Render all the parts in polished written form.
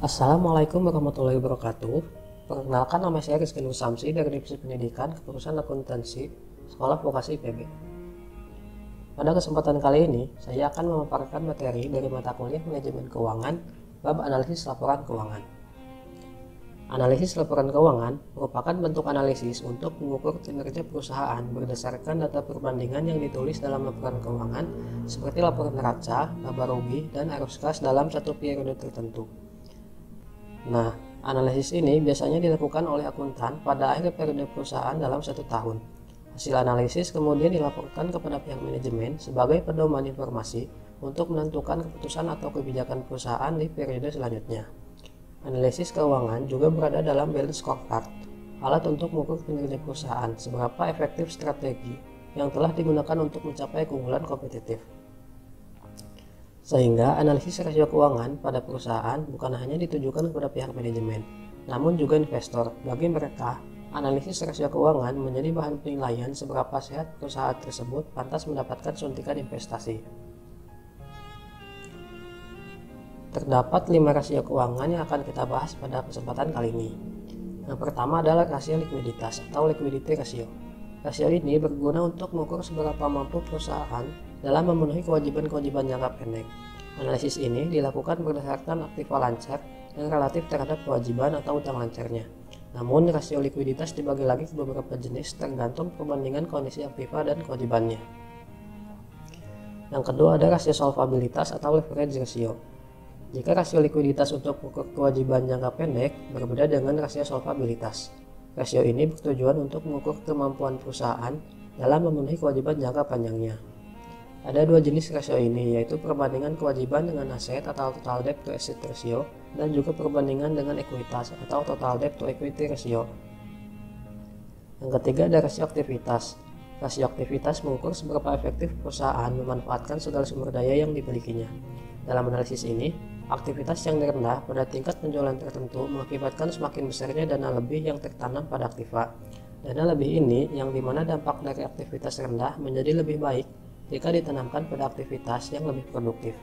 Assalamualaikum warahmatullahi wabarakatuh. Perkenalkan, nama saya Rizky Nur Samsi dari Divisi Pendidikan Kepengurusan Akuntansi Sekolah Vokasi IPB. Pada kesempatan kali ini, saya akan memaparkan materi dari mata kuliah Manajemen Keuangan bab Analisis Laporan Keuangan. Analisis laporan keuangan merupakan bentuk analisis untuk mengukur kinerja perusahaan berdasarkan data perbandingan yang ditulis dalam laporan keuangan seperti laporan neraca, laba rugi, dan arus kas dalam satu periode tertentu. Nah, analisis ini biasanya dilakukan oleh akuntan pada akhir periode perusahaan dalam satu tahun. Hasil analisis kemudian dilaporkan kepada pihak manajemen sebagai pedoman informasi untuk menentukan keputusan atau kebijakan perusahaan di periode selanjutnya. Analisis keuangan juga berada dalam balance scorecard, alat untuk mengukur kinerja perusahaan seberapa efektif strategi yang telah digunakan untuk mencapai keunggulan kompetitif. Sehingga analisis rasio keuangan pada perusahaan bukan hanya ditujukan kepada pihak manajemen, namun juga investor. Bagi mereka, analisis rasio keuangan menjadi bahan penilaian seberapa sehat perusahaan tersebut pantas mendapatkan suntikan investasi. Terdapat 5 rasio keuangan yang akan kita bahas pada kesempatan kali ini. Yang pertama adalah rasio likuiditas atau liquidity ratio. Rasio ini berguna untuk mengukur seberapa mampu perusahaan dalam memenuhi kewajiban-kewajiban jangka pendek. Analisis ini dilakukan berdasarkan aktiva lancar yang relatif terhadap kewajiban atau utang lancarnya. Namun, rasio likuiditas dibagi lagi ke beberapa jenis tergantung perbandingan kondisi aktiva dan kewajibannya. Yang kedua ada rasio solvabilitas atau leverage ratio. Jika rasio likuiditas untuk mengukur kewajiban jangka pendek berbeda dengan rasio solvabilitas. Rasio ini bertujuan untuk mengukur kemampuan perusahaan dalam memenuhi kewajiban jangka panjangnya. Ada 2 jenis rasio ini, yaitu perbandingan kewajiban dengan aset atau total debt to asset ratio dan juga perbandingan dengan ekuitas atau total debt to equity ratio. Yang ketiga ada rasio aktivitas. Rasio aktivitas mengukur seberapa efektif perusahaan memanfaatkan segala sumber daya yang dimilikinya. Dalam analisis ini, aktivitas yang rendah pada tingkat penjualan tertentu mengakibatkan semakin besarnya dana lebih yang tertanam pada aktiva. Dana lebih ini yang dimana dampak dari aktivitas rendah menjadi lebih baik jika ditanamkan pada aktivitas yang lebih produktif.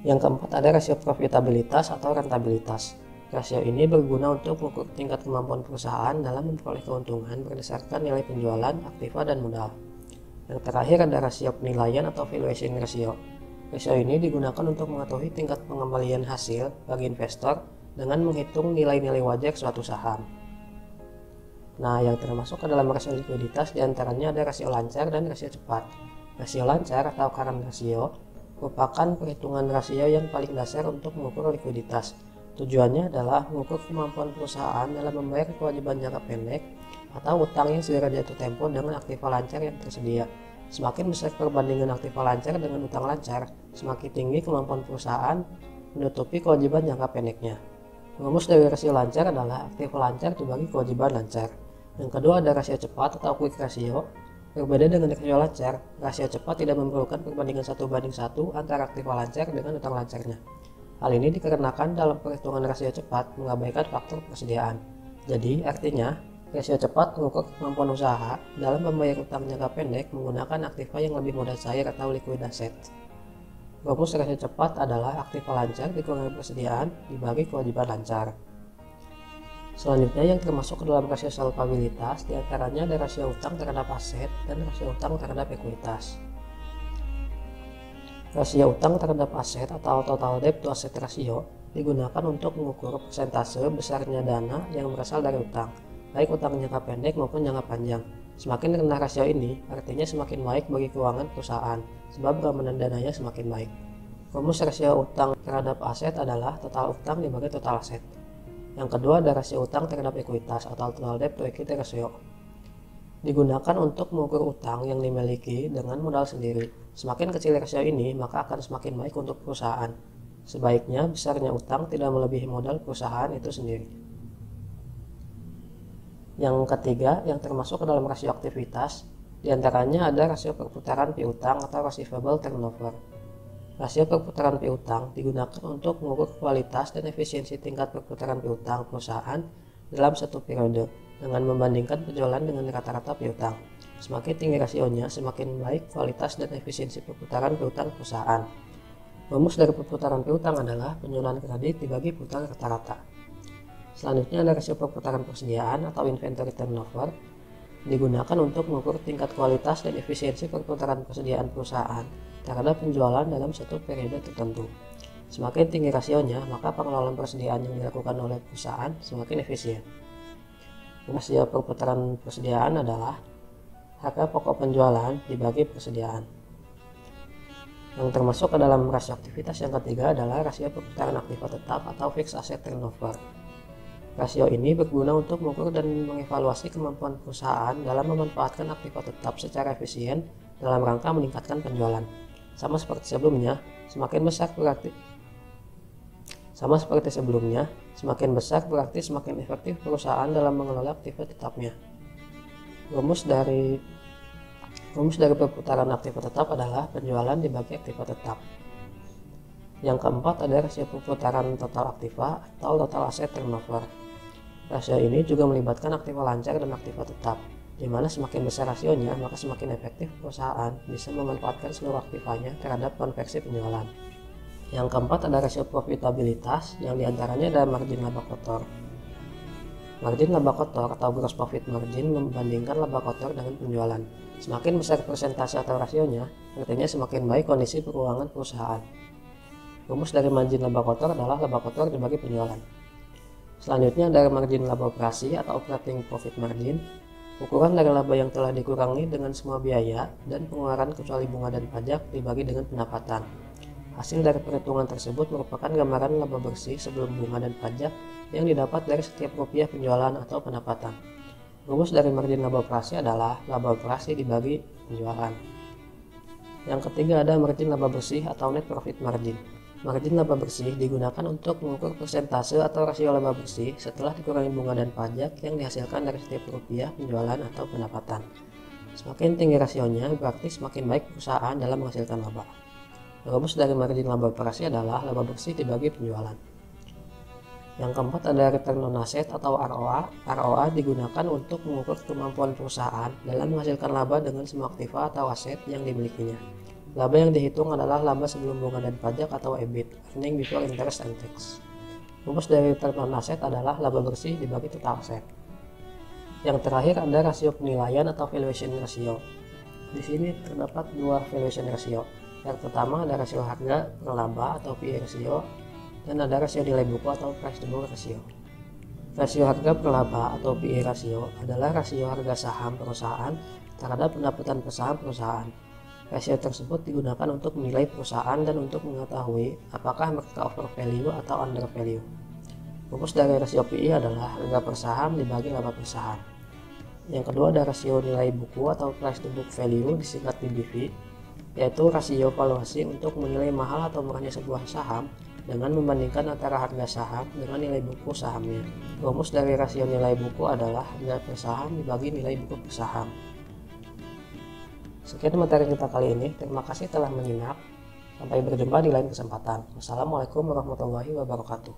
Yang keempat ada rasio profitabilitas atau rentabilitas. Rasio ini berguna untuk mengukur tingkat kemampuan perusahaan dalam memperoleh keuntungan berdasarkan nilai penjualan, aktiva, dan modal. Yang terakhir ada rasio penilaian atau valuation ratio. Rasio ini digunakan untuk mengetahui tingkat pengembalian hasil bagi investor dengan menghitung nilai-nilai wajar suatu saham. Nah, yang termasuk ke dalam rasio likuiditas diantaranya ada rasio lancar dan rasio cepat. Rasio lancar atau current ratio merupakan perhitungan rasio yang paling dasar untuk mengukur likuiditas. Tujuannya adalah mengukur kemampuan perusahaan dalam membayar kewajiban jangka pendek atau utang yang segera jatuh tempo dengan aktiva lancar yang tersedia. Semakin besar perbandingan aktiva lancar dengan utang lancar, semakin tinggi kemampuan perusahaan menutupi kewajiban jangka pendeknya. Rumus dari rasio lancar adalah aktiva lancar dibagi kewajiban lancar. Yang kedua ada rasio cepat atau quick ratio. Berbeda dengan rasio lancar, rasio cepat tidak memerlukan perbandingan 1:1 antara aktiva lancar dengan utang lancarnya. Hal ini dikarenakan dalam perhitungan rasio cepat mengabaikan faktor persediaan. Jadi, artinya, rasio cepat mengukur kemampuan usaha dalam membayar utang jangka pendek menggunakan aktiva yang lebih mudah cair atau liquid asset. Rumus rasio cepat adalah aktiva lancar dikurangi persediaan dibagi kewajiban lancar. Selanjutnya yang termasuk ke dalam rasio solvabilitas diantaranya ada rasio utang terhadap aset dan rasio utang terhadap ekuitas. Rasio utang terhadap aset atau total debt to asset ratio digunakan untuk mengukur persentase besarnya dana yang berasal dari utang, baik utang jangka pendek maupun jangka panjang. Semakin rendah rasio ini, artinya semakin baik bagi keuangan perusahaan, sebab keamanan dananya semakin baik. Rumus rasio utang terhadap aset adalah total utang dibagi total aset. Yang kedua ada rasio utang terhadap ekuitas atau total debt to equity ratio. Digunakan untuk mengukur utang yang dimiliki dengan modal sendiri. Semakin kecil rasio ini, maka akan semakin baik untuk perusahaan. Sebaiknya besarnya utang tidak melebihi modal perusahaan itu sendiri. Yang ketiga, yang termasuk ke dalam rasio aktivitas, diantaranya ada rasio perputaran piutang atau receivable turnover. Rasio perputaran piutang digunakan untuk mengukur kualitas dan efisiensi tingkat perputaran piutang perusahaan dalam satu periode dengan membandingkan penjualan dengan rata-rata piutang. Semakin tinggi rasionya, semakin baik kualitas dan efisiensi perputaran piutang perusahaan. Rumus dari perputaran piutang adalah penjualan kredit dibagi piutang rata-rata. Selanjutnya ada rasio perputaran persediaan atau inventory turnover, digunakan untuk mengukur tingkat kualitas dan efisiensi perputaran persediaan perusahaan terhadap penjualan dalam satu periode tertentu. Semakin tinggi rasionya, maka pengelolaan persediaan yang dilakukan oleh perusahaan semakin efisien. Rasio perputaran persediaan adalah harga pokok penjualan dibagi persediaan. Yang termasuk ke dalam rasio aktivitas yang ketiga adalah rasio perputaran aktiva tetap atau fixed asset turnover. Rasio ini berguna untuk mengukur dan mengevaluasi kemampuan perusahaan dalam memanfaatkan aktiva tetap secara efisien dalam rangka meningkatkan penjualan. Sama seperti sebelumnya, semakin besar berarti semakin efektif perusahaan dalam mengelola aktiva tetapnya. Rumus dari perputaran aktiva tetap adalah penjualan dibagi aktiva tetap. Yang keempat ada rasio perputaran total aktiva atau total asset turnover. Rasio ini juga melibatkan aktiva lancar dan aktiva tetap, di mana semakin besar rasionya, maka semakin efektif perusahaan bisa memanfaatkan seluruh aktivanya terhadap konversi penjualan. Yang keempat ada rasio profitabilitas, yang diantaranya ada margin laba kotor. Margin laba kotor atau gross profit margin membandingkan laba kotor dengan penjualan. Semakin besar persentase atau rasionya, artinya semakin baik kondisi keuangan perusahaan. Rumus dari margin laba kotor adalah laba kotor dibagi penjualan. Selanjutnya ada margin laba operasi atau operating profit margin, ukuran dari laba yang telah dikurangi dengan semua biaya dan pengeluaran kecuali bunga dan pajak dibagi dengan pendapatan. Hasil dari perhitungan tersebut merupakan gambaran laba bersih sebelum bunga dan pajak yang didapat dari setiap rupiah penjualan atau pendapatan. Rumus dari margin laba operasi adalah laba operasi dibagi penjualan. Yang ketiga ada margin laba bersih atau net profit margin. Margin laba bersih digunakan untuk mengukur persentase atau rasio laba bersih setelah dikurangi bunga dan pajak yang dihasilkan dari setiap rupiah penjualan atau pendapatan. Semakin tinggi rasionya, berarti semakin baik perusahaan dalam menghasilkan laba. Rumus dari margin laba operasi adalah laba bersih dibagi penjualan. Yang keempat ada return on asset atau ROA. ROA digunakan untuk mengukur kemampuan perusahaan dalam menghasilkan laba dengan semua aktiva atau aset yang dimilikinya. Laba yang dihitung adalah laba sebelum bunga dan pajak atau EBIT, earning before interest and tax. Rumus dari return on asset adalah laba bersih dibagi total aset. Yang terakhir ada rasio penilaian atau valuation ratio. Di sini terdapat dua valuation ratio. Yang pertama ada rasio harga per laba atau PE ratio, dan ada rasio nilai buku atau price to book ratio. Rasio harga per laba atau PE ratio adalah rasio harga saham perusahaan terhadap pendapatan per saham perusahaan. Rasio tersebut digunakan untuk menilai perusahaan dan untuk mengetahui apakah mereka overvalue atau undervalue. Rumus dari rasio PE adalah harga per saham dibagi laba per saham. Yang kedua ada rasio nilai buku atau price to book value disingkat PBV, yaitu rasio valuasi untuk menilai mahal atau murahnya sebuah saham dengan membandingkan antara harga saham dengan nilai buku sahamnya. Rumus dari rasio nilai buku adalah harga per saham dibagi nilai buku per saham. Sekian materi kita kali ini. Terima kasih telah menyimak. Sampai berjumpa di lain kesempatan. Wassalamualaikum warahmatullahi wabarakatuh.